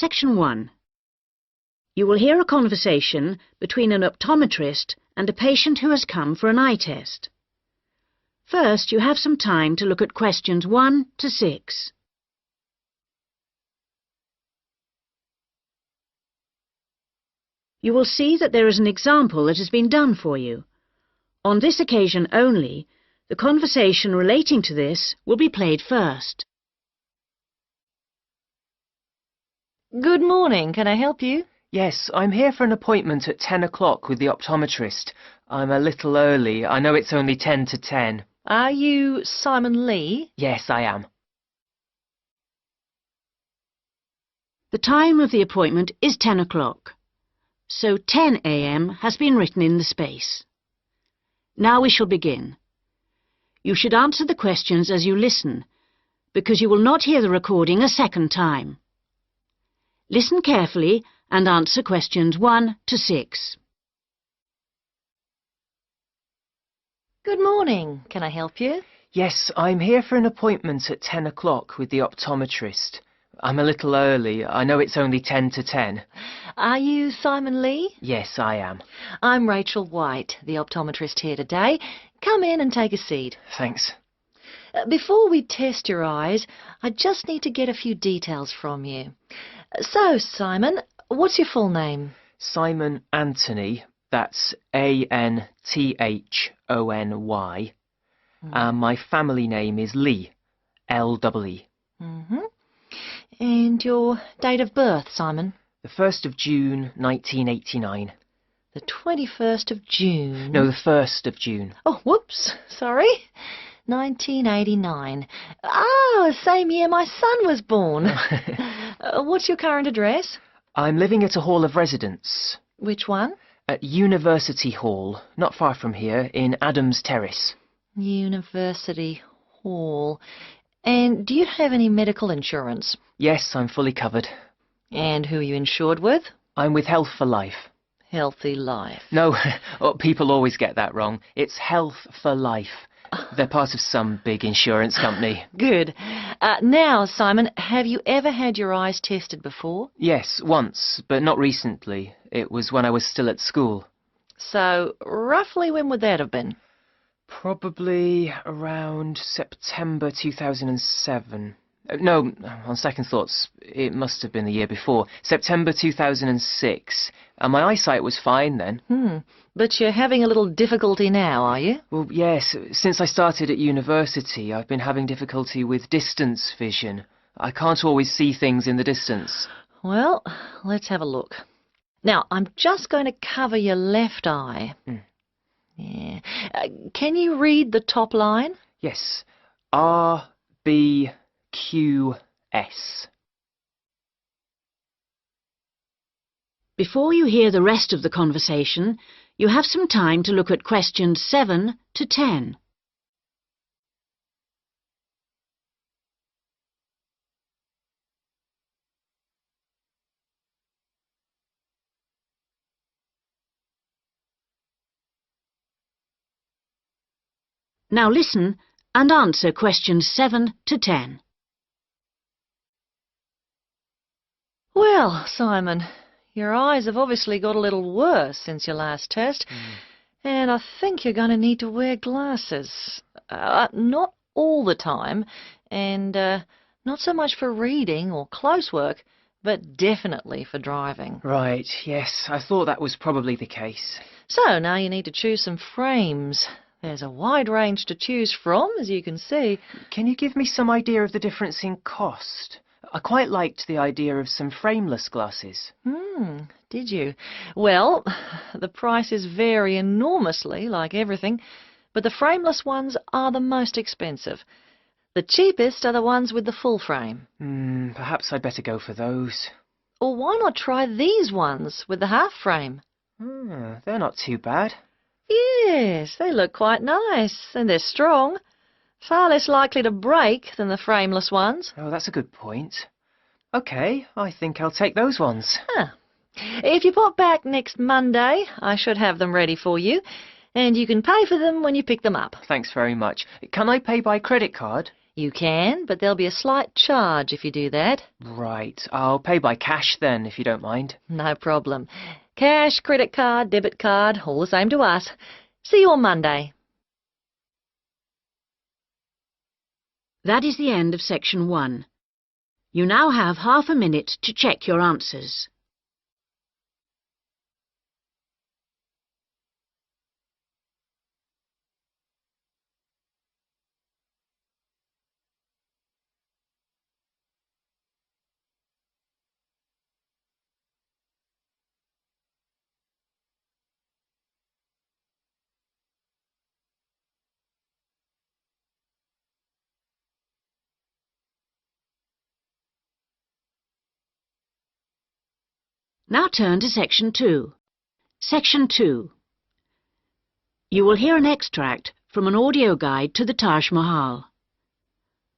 Section 1. You will hear a conversation between an optometrist and a patient who has come for an eye test. First, you have some time to look at questions 1 to 6. You will see that there is an example that has been done for you. On this occasion only, the conversation relating to this will be played first. Good morning. Can I help you? Yes, I'm here for an appointment at 10 o'clock with the optometrist. I'm a little early. I know it's only 10 to 10. Are you Simon Lee? Yes, I am. The time of the appointment is 10 o'clock, so 10 a.m. has been written in the space. Now we shall begin. You should answer the questions as you listen, because you will not hear the recording a second time. Listen carefully and answer questions 1 to 6. Good morning. Can I help you? Yes, I'm here for an appointment at 10 o'clock with the optometrist. I'm a little early. I know it's only 10 to 10. Are you Simon Lee? Yes, I am. I'm Rachel White, the optometrist here today. Come in and take a seat. Thanks. Before we test your eyes, I just need to get a few details from you. So, Simon, what's your full name? Simon Anthony. That's Anthony. And my family name is Lee. L-E-E. And your date of birth, Simon? The 1st of June, 1989. The 21st of June? No, the 1st of June. Oh, whoops, sorry. 1989. Ah, same year my son was born. What's your current address? I'm living at a hall of residence. Which one? At University Hall, not far from here, in Adams Terrace. University Hall. And do you have any medical insurance? Yes, I'm fully covered. And who are you insured with? I'm with Health for Life. Healthy Life. No, people always get that wrong. It's Health for Life. They're part of some big insurance company. Good. Now, Simon, have you ever had your eyes tested before? Yes, once, but not recently. It was when I was still at school. So, roughly when would that have been? Probably around September 2007. No, on second thoughts, it must have been the year before. September 2006. And my eyesight was fine then. But you're having a little difficulty now, are you? Well, yes. Since I started at university, I've been having difficulty with distance vision. I can't always see things in the distance. Well, let's have a look. Now, I'm just going to cover your left eye. Yeah. Can you read the top line? Yes. RBQS. Before you hear the rest of the conversation, you have some time to look at questions 7 to 10. Now listen and answer questions 7 to 10. Well, Simon, your eyes have obviously got a little worse since your last test, and I think you're going to need to wear glasses. Not all the time, and not so much for reading or close work, but definitely for driving. Right, yes, I thought that was probably the case. So now you need to choose some frames. There's a wide range to choose from, as you can see. Can you give me some idea of the difference in cost? I quite liked the idea of some frameless glasses. Did you? Well, the prices vary enormously, like everything, but the frameless ones are the most expensive. The cheapest are the ones with the full frame. Perhaps I'd better go for those. Or why not try these ones with the half frame? They're not too bad. Yes, they look quite nice, and they're strong. Far less likely to break than the frameless ones. Oh, that's a good point. OK, I think I'll take those ones. If you pop back next Monday, I should have them ready for you, and you can pay for them when you pick them up. Thanks very much. Can I pay by credit card? You can, but there'll be a slight charge if you do that. Right, I'll pay by cash then, if you don't mind. No problem. Cash, credit card, debit card, all the same to us. See you on Monday. That is the end of section 1. You now have half a minute to check your answers. Now turn to section 2. Section 2. You will hear an extract from an audio guide to the Taj Mahal.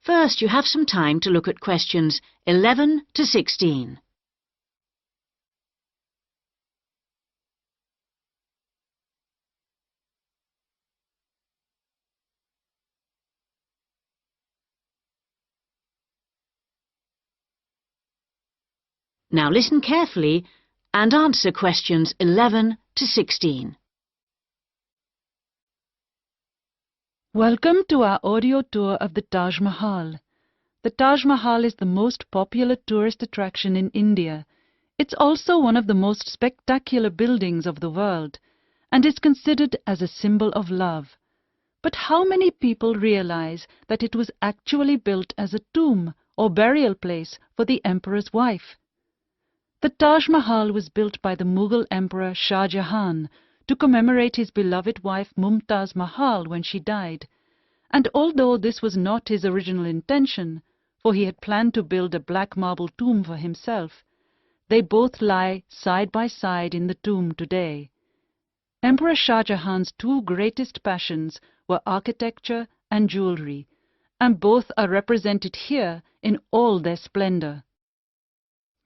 First, you have some time to look at questions 11 to 16. Now listen carefully and answer questions 11 to 16. Welcome to our audio tour of the Taj Mahal. The Taj Mahal is the most popular tourist attraction in India. It's also one of the most spectacular buildings of the world and is considered as a symbol of love. But how many people realize that it was actually built as a tomb or burial place for the emperor's wife? The Taj Mahal was built by the Mughal Emperor Shah Jahan to commemorate his beloved wife Mumtaz Mahal when she died. And although this was not his original intention, for he had planned to build a black marble tomb for himself, they both lie side by side in the tomb today. Emperor Shah Jahan's two greatest passions were architecture and jewelry, and both are represented here in all their splendor.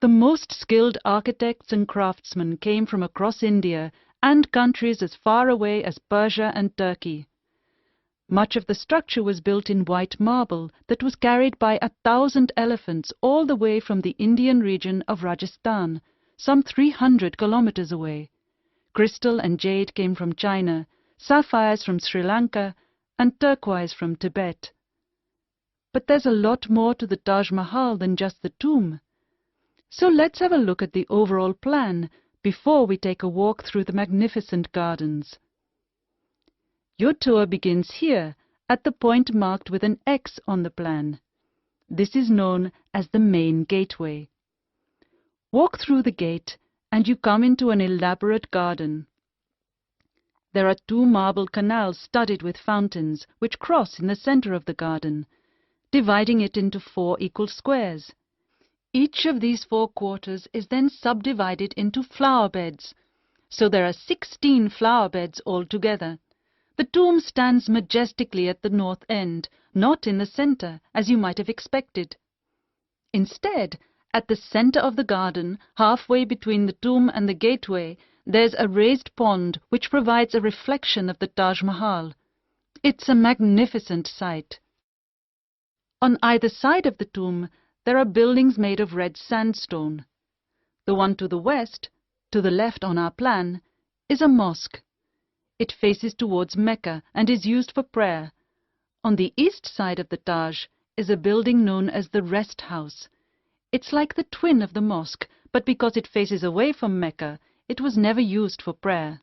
The most skilled architects and craftsmen came from across India and countries as far away as Persia and Turkey. Much of the structure was built in white marble that was carried by 1,000 elephants all the way from the Indian region of Rajasthan, some 300 kilometers away. Crystal and jade came from China, sapphires from Sri Lanka, and turquoise from Tibet. But there's a lot more to the Taj Mahal than just the tomb. So let's have a look at the overall plan before we take a walk through the magnificent gardens. Your tour begins here, at the point marked with an X on the plan. This is known as the main gateway. Walk through the gate and you come into an elaborate garden. There are 2 marble canals studded with fountains which cross in the center of the garden, dividing it into 4 equal squares. Each of these 4 quarters is then subdivided into flower beds, so there are 16 flower beds altogether. The tomb stands majestically at the north end, not in the center, as you might have expected. Instead, at the center of the garden, halfway between the tomb and the gateway, there's a raised pond which provides a reflection of the Taj Mahal. It's a magnificent sight. On either side of the tomb, there are buildings made of red sandstone. The one to the west, to the left on our plan, is a mosque. It faces towards Mecca and is used for prayer. On the east side of the Taj is a building known as the Rest House. It's like the twin of the mosque, but because it faces away from Mecca, it was never used for prayer.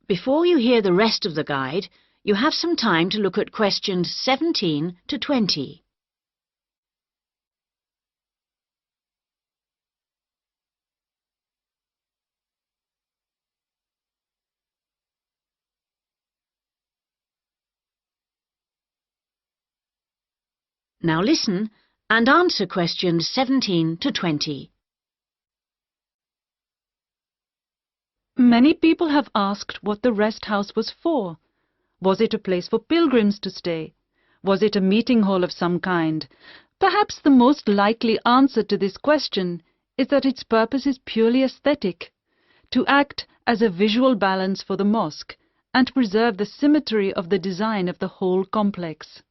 Before you hear the rest of the guide, you have some time to look at questions 17 to 20. Now listen and answer questions 17 to 20. Many people have asked what the rest house was for. Was it a place for pilgrims to stay? Was it a meeting hall of some kind? Perhaps the most likely answer to this question is that its purpose is purely aesthetic, to act as a visual balance for the mosque and preserve the symmetry of the design of the whole complex.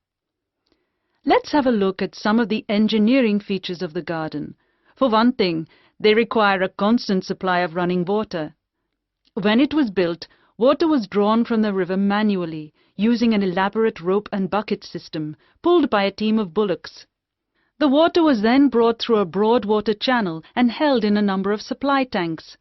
Let's have a look at some of the engineering features of the garden. For one thing, they require a constant supply of running water. When it was built, water was drawn from the river manually, using an elaborate rope and bucket system, pulled by a team of bullocks. The water was then brought through a broad water channel and held in a number of supply tanks.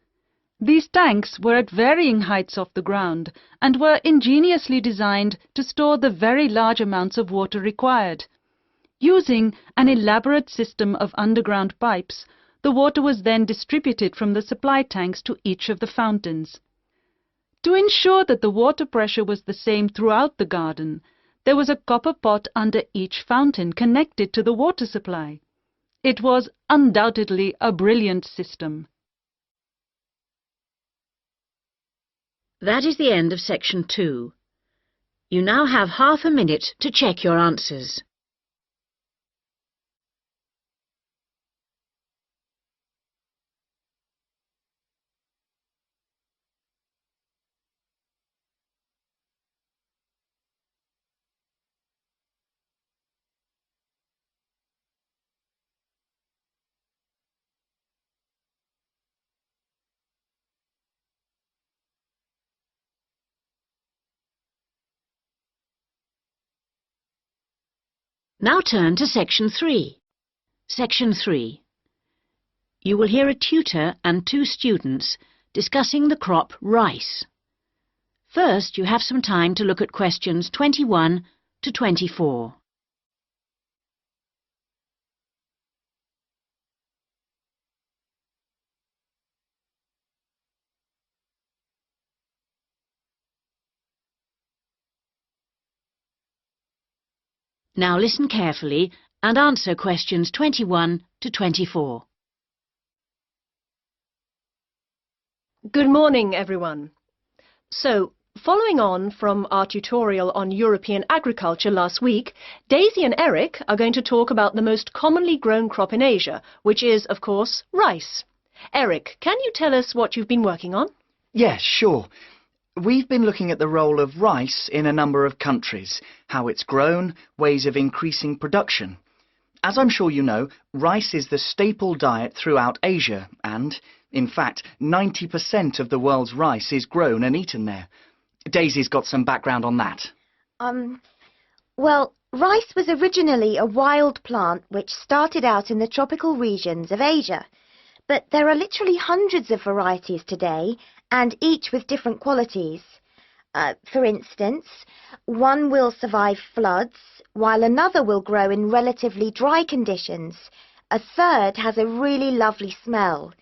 These tanks were at varying heights off the ground and were ingeniously designed to store the very large amounts of water required. Using an elaborate system of underground pipes, the water was then distributed from the supply tanks to each of the fountains. To ensure that the water pressure was the same throughout the garden, there was a copper pot under each fountain connected to the water supply. It was undoubtedly a brilliant system. That is the end of section 2. You now have half a minute to check your answers. Now turn to section 3. Section 3. You will hear a tutor and 2 students discussing the crop rice. First, you have some time to look at questions 21 to 24. Now listen carefully and answer questions 21 to 24. Good morning, everyone. So, following on from our tutorial on European agriculture last week, Daisy and Eric are going to talk about the most commonly grown crop in Asia, which is, of course, rice. Eric, can you tell us what you've been working on? Yes, sure. We've been looking at the role of rice in a number of countries, how it's grown, ways of increasing production. As I'm sure you know, rice is the staple diet throughout Asia and, in fact, 90% of the world's rice is grown and eaten there. Daisy's got some background on that. Well, rice was originally a wild plant which started out in the tropical regions of Asia. But there are literally hundreds of varieties today, and each with different qualities. For instance, one will survive floods, while another will grow in relatively dry conditions. A third has a really lovely smell.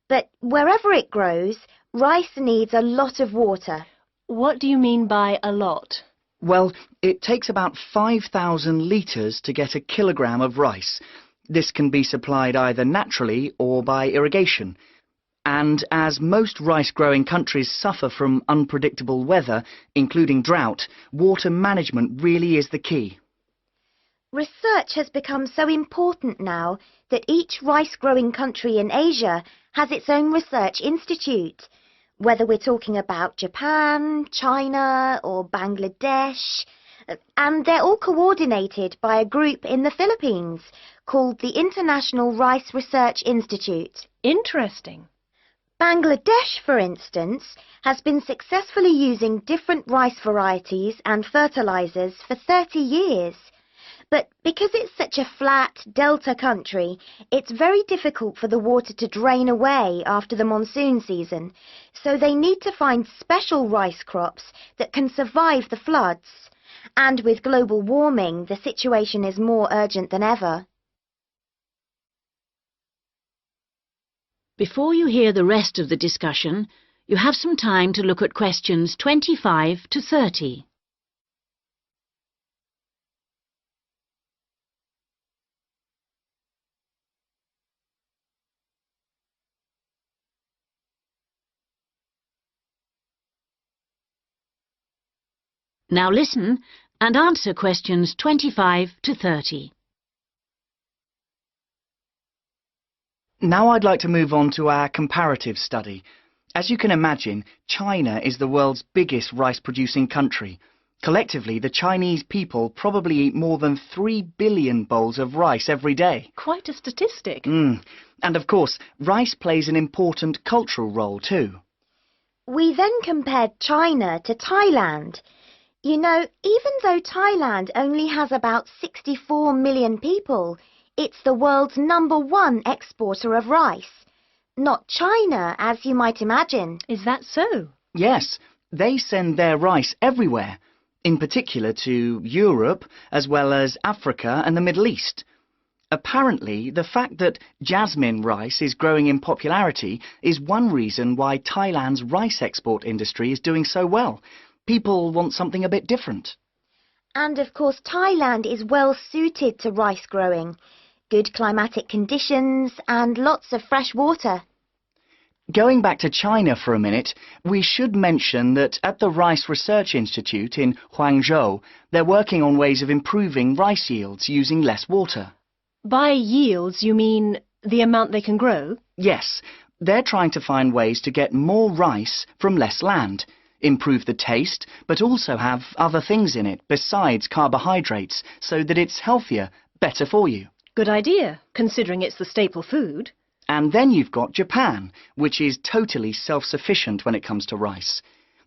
But wherever it grows, rice needs a lot of water. What do you mean by a lot? Well, it takes about 5,000 litres to get a kilogram of rice. This can be supplied either naturally or by irrigation. And as most rice-growing countries suffer from unpredictable weather, including drought, water management really is the key. Research has become so important now that each rice-growing country in Asia has its own research institute. Whether we're talking about Japan, China or Bangladesh, and they're all coordinated by a group in the Philippines called the International Rice Research Institute. Interesting. Bangladesh, for instance, has been successfully using different rice varieties and fertilizers for 30 years. But because it's such a flat delta country, it's very difficult for the water to drain away after the monsoon season, so they need to find special rice crops that can survive the floods. And with global warming, the situation is more urgent than ever. Before you hear the rest of the discussion, you have some time to look at questions 25 to 30. Now listen and answer questions 25 to 30. Now I'd like to move on to our comparative study. As you can imagine, China is the world's biggest rice-producing country. Collectively, the Chinese people probably eat more than 3 billion bowls of rice every day. Quite a statistic. And of course, rice plays an important cultural role too. We then compared China to Thailand. You know, even though Thailand only has about 64 million people, it's the world's #1 exporter of rice. Not China, as you might imagine. Is that so? Yes, they send their rice everywhere, in particular to Europe, as well as Africa and the Middle East. Apparently, the fact that jasmine rice is growing in popularity is one reason why Thailand's rice export industry is doing so well. People want something a bit different. And of course, Thailand is well suited to rice growing. Good climatic conditions and lots of fresh water. Going back to China for a minute, we should mention that at the Rice Research Institute in Huangzhou, they're working on ways of improving rice yields using less water. By yields, you mean the amount they can grow? Yes, they're trying to find ways to get more rice from less land, improve the taste, but also have other things in it besides carbohydrates, so that it's healthier, better for you. Good idea, considering it's the staple food. And then you've got Japan, which is totally self-sufficient when it comes to rice.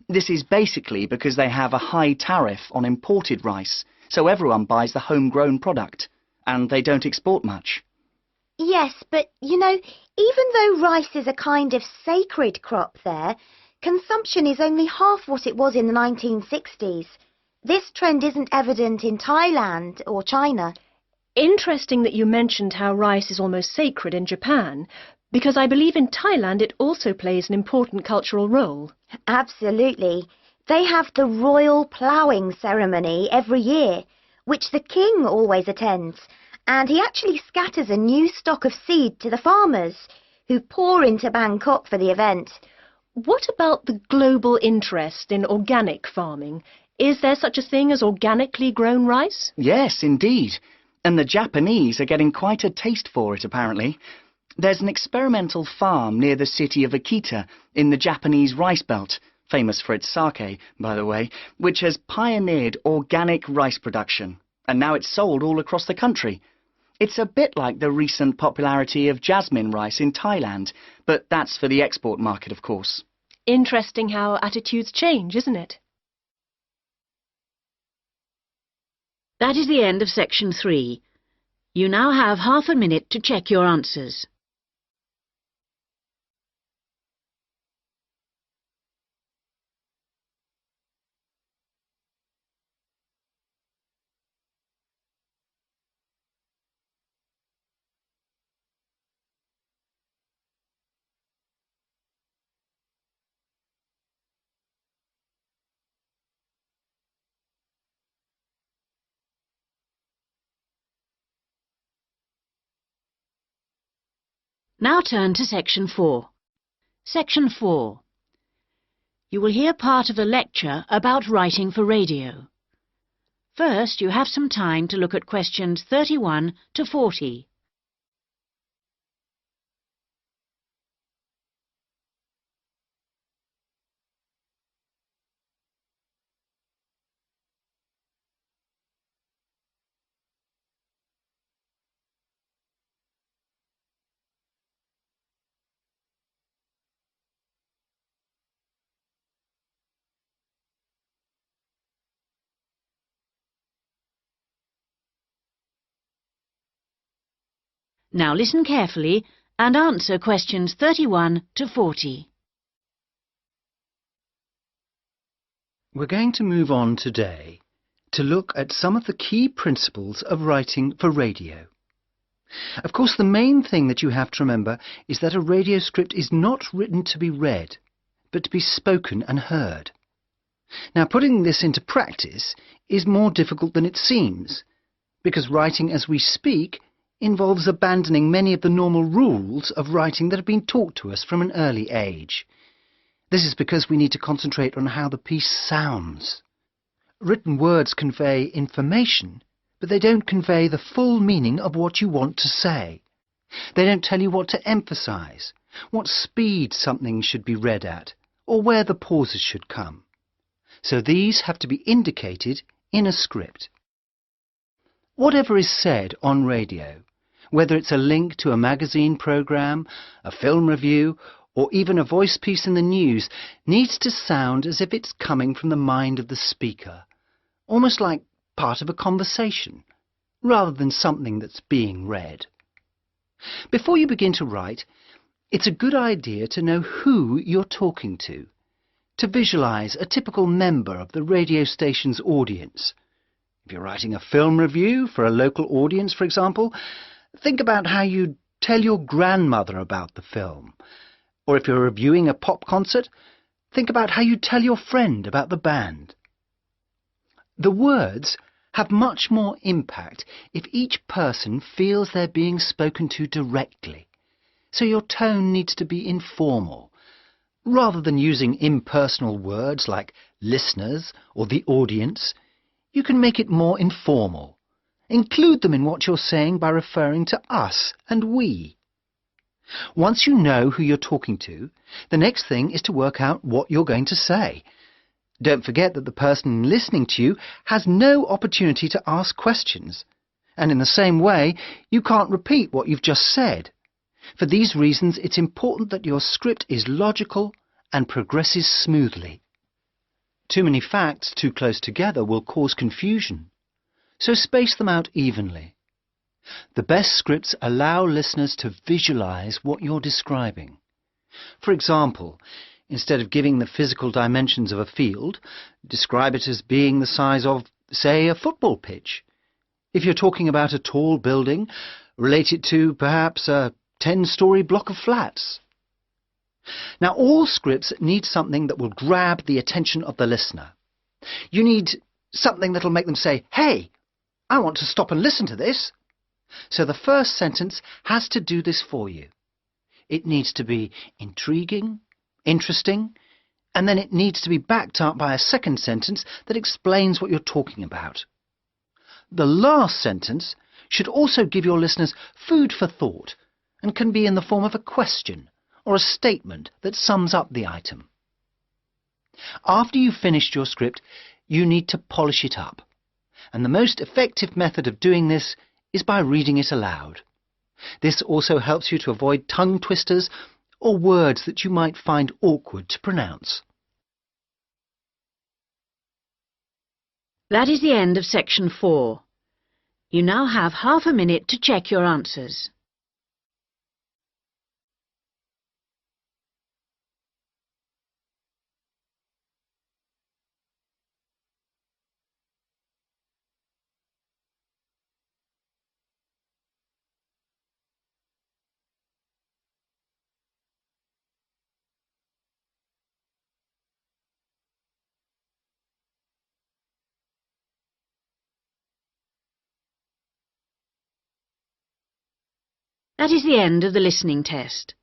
This is basically because they have a high tariff on imported rice, so everyone buys the homegrown product, and they don't export much. Yes, but, you know, even though rice is a kind of sacred crop there, consumption is only half what it was in the 1960s. This trend isn't evident in Thailand or China. Interesting that you mentioned how rice is almost sacred in Japan, because I believe in Thailand it also plays an important cultural role. Absolutely. They have the royal ploughing ceremony every year, which the king always attends, and he actually scatters a new stock of seed to the farmers, who pour into Bangkok for the event. What about the global interest in organic farming? Is there such a thing as organically grown rice? Yes, indeed. And the Japanese are getting quite a taste for it, apparently. There's an experimental farm near the city of Akita in the Japanese rice belt, famous for its sake, by the way, which has pioneered organic rice production, and now it's sold all across the country. It's a bit like the recent popularity of jasmine rice in Thailand, but that's for the export market, of course. Interesting how attitudes change, isn't it? That is the end of section 3. You now have half a minute to check your answers. Now turn to section 4. Section 4. You will hear part of a lecture about writing for radio. First, you have some time to look at questions 31 to 40. Now listen carefully and answer questions 31 to 40. We're going to move on today to look at some of the key principles of writing for radio. Of course, the main thing that you have to remember is that a radio script is not written to be read, but to be spoken and heard. Now, putting this into practice is more difficult than it seems, because writing as we speak involves abandoning many of the normal rules of writing that have been taught to us from an early age. This is because we need to concentrate on how the piece sounds. Written words convey information, but they don't convey the full meaning of what you want to say. They don't tell you what to emphasize, what speed something should be read at, or where the pauses should come. So these have to be indicated in a script. Whatever is said on radio, whether it's a link to a magazine programme, a film review, or even a voice piece in the news, needs to sound as if it's coming from the mind of the speaker, almost like part of a conversation, rather than something that's being read. Before you begin to write, it's a good idea to know who you're talking to visualise a typical member of the radio station's audience. If you're writing a film review for a local audience, for example, think about how you'd tell your grandmother about the film. Or if you're reviewing a pop concert, think about how you'd tell your friend about the band. The words have much more impact if each person feels they're being spoken to directly. So your tone needs to be informal. Rather than using impersonal words like listeners or the audience, you can make it more informal. Include them in what you're saying by referring to us and we. Once you know who you're talking to, the next thing is to work out what you're going to say. Don't forget that the person listening to you has no opportunity to ask questions. And in the same way, you can't repeat what you've just said. For these reasons, it's important that your script is logical and progresses smoothly. Too many facts too close together will cause confusion, so space them out evenly. The best scripts allow listeners to visualize what you're describing. For example, instead of giving the physical dimensions of a field, describe it as being the size of, say, a football pitch. If you're talking about a tall building, relate it to perhaps a 10-story block of flats. Now, all scripts need something that will grab the attention of the listener. You need something that'll make them say, "Hey, I want to stop and listen to this." So the first sentence has to do this for you. It needs to be intriguing, interesting, and then it needs to be backed up by a second sentence that explains what you're talking about. The last sentence should also give your listeners food for thought and can be in the form of a question or a statement that sums up the item. After you've finished your script, you need to polish it up. And the most effective method of doing this is by reading it aloud. This also helps you to avoid tongue twisters or words that you might find awkward to pronounce. That is the end of section 4. You now have half a minute to check your answers. That is the end of the listening test.